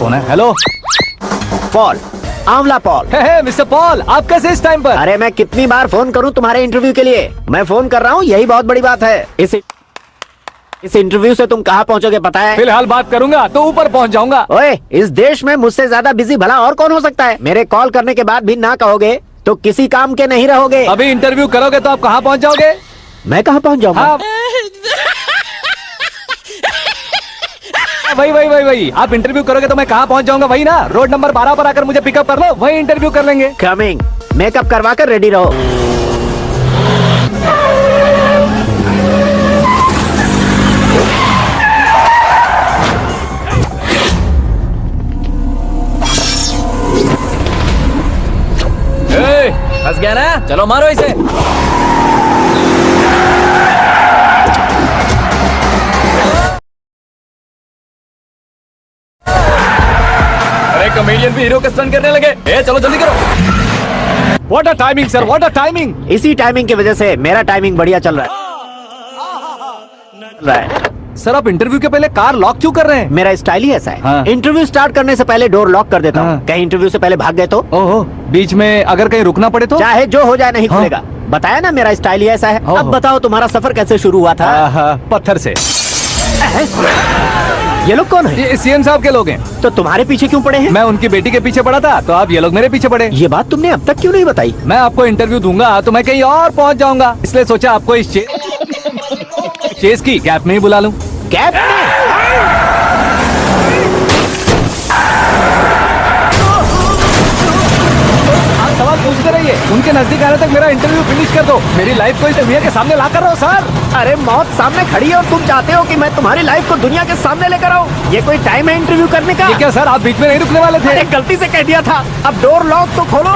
Phone है। Hello Paul, आंवला Paul. Mister Paul, आप कैसे इस टाइम पर? अरे मैं कितनी बार फोन करूं तुम्हारे इंटरव्यू के लिए? मैं फोन कर रहा हूं, यही बहुत बड़ी बात है। इस इंटरव्यू से तुम कहाँ पहुंचोगे पता है? फिलहाल बात करूंगा तो ऊपर पहुंच जाऊंगा। ओए, इस देश में मुझसे ज्यादा बिजी भला और कौन हो सकता है? मेरे कॉल करने के बाद भी ना कहोगे तो किसी काम के नहीं रहोगे। अभी इंटरव्यू करोगे तो आप कहाँ पहुंच जाओगे? मैं कहाँ पहुंच जाऊंगा? हाँ। वही आप इंटरव्यू करोगे तो मैं कहाँ पहुंच जाऊंगा? वही ना, रोड नंबर 12 पर आकर मुझे पिकअप कर लो, वही इंटरव्यू कर लेंगे। कमिंग। मेकअप करवा कर रेडी रहो। फंस गया ना, चलो मारो इसे। अरे कॉमेडियन भी हीरो के स्टंट करने लगे। चलो जल्दी करो। What a timing sir, what a timing. इसी टाइमिंग की वजह से मेरा टाइमिंग बढ़िया चल रहा है। सर आप इंटरव्यू के पहले कार लॉक क्यों कर रहे हैं? मेरा स्टाइल ही ऐसा है। हाँ। इंटरव्यू स्टार्ट करने से पहले डोर लॉक कर देता हूँ। हाँ। कहीं इंटरव्यू से पहले भाग गए तो? ओहो, बीच में अगर कहीं रुकना पड़े तो? चाहे जो हो जाए नहीं हाँ। खुलेगा। बताया ना मेरा स्टाइल ही ऐसा है। ओहो। अब बताओ तुम्हारा सफर कैसे शुरू हुआ था? पत्थर से। ये लोग कौन है? ये सीएम साहब के लोग हैं। तो तुम्हारे पीछे क्यों पड़े हैं? मैं उनकी बेटी के पीछे पड़ा था तो आप ये लोग मेरे पीछे पड़े। ये बात तुमने अब तक क्यों नहीं बताई? मैं आपको इंटरव्यू दूंगा तो मैं कहीं और पहुंच जाऊंगा, इसलिए सोचा आपको इस चेस की कैप में ही बुला लूं। कैब में? आप सवाल पूछते रहिए, उनके नजदीक आने तक मेरा इंटरव्यू फिनिश कर दो। मेरी लाइफ को इस दुनिया के सामने ला कर रहो सर। अरे मौत सामने खड़ी है और तुम चाहते हो कि मैं तुम्हारी लाइफ को दुनिया के सामने लेकर आऊं? ये कोई टाइम है इंटरव्यू करने का? ये क्या सर, आप बीच में नहीं रुकने वाले थे? अरे गलती से कह दिया था। अब डोर लॉक तो खोलो।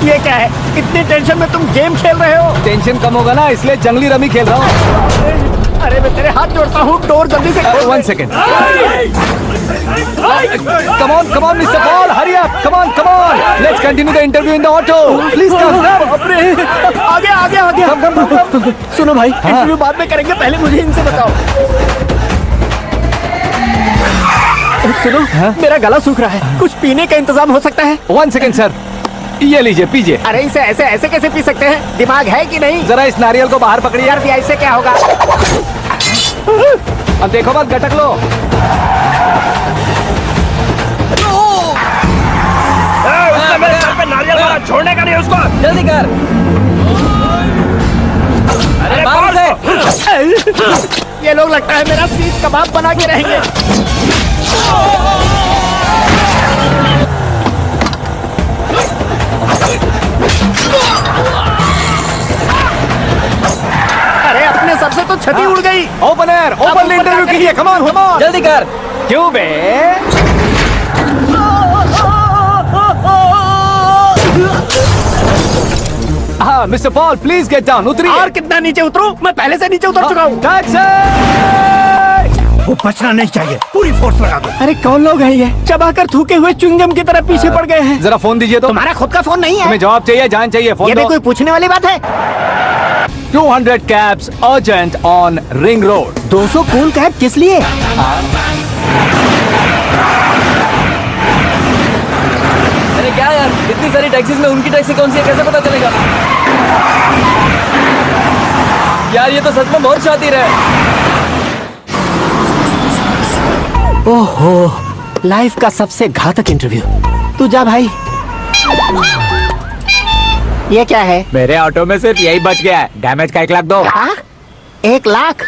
ये क्या है? इतनी टेंशन में तुम गेम खेल रहे हो? टेंशन कम होगा ना, इसलिए जंगली रमी खेल रहा हूँ। अरे मैं तेरे हाथ जोड़ता हूँ, डोर जल्दी से खोल। 1 second. Come on, Mr. Paul, hurry up. Come on. Let's continue the interview in the auto. Please come. आगे। Come. सुनो भाई, इंटरव्यू बाद में करेंगे, पहले मुझे इनसे बताओ। सुनो, मेरा गला सूख रहा है, कुछ पीने का इंतजाम हो सकता है? 1 सेकेंड सर, ये लीजिए पीजिए। अरे इसे ऐसे कैसे पी सकते हैं? दिमाग है कि नहीं? जरा इस नारियल को बाहर पकड़िए। यार ऐसे क्या होगा? अब देखो मत, गटक लो। उसने मेरे सर पे नारियल मारा, छोड़ने का नहीं उसको। जल्दी कर। अरे मार उसे। ये लोग लगता है मेरा सीख कबाब बना के रहेंगे। अरे अपने सर से तो छती उड़ गई। ओपन एयर, ओपन इंटरव्यू कीजिए। कम ऑन जल्दी कर। क्यों बे? हाँ mister Paul, please get down. उतरिए। और कितना नीचे उतरूं? मैं पहले से नीचे उतर चुका हूँ। वो बचना नहीं चाहिए, पूरी फोर्स लगा दो। अरे कौन लोग हैं ये? चबाकर थूके हुए च्युइंगम की तरह पीछे पड़ गए हैं। जरा फोन दीजिए तो। तुम्हारा खुद का फोन नहीं है? तुम्हें जवाब चाहिए, जान चाहिए, फोन ये भी दो। कोई पूछने वाली बात है? 200 cabs urgent on Ring Road. 200 cool cab किस लिए? अरे क्या यार, इतनी सारी टैक्सीज में उनकी टैक्सी कौन सी है कैसे पता चलेगा? यार ये तो सच में बहुत शातिर है। ओहो, लाइफ का सबसे घातक इंटरव्यू। तू जा भाई। ये क्या है? मेरे ऑटो में सिर्फ यही बच गया है, डैमेज का 1 लाख दो। 1 लाख?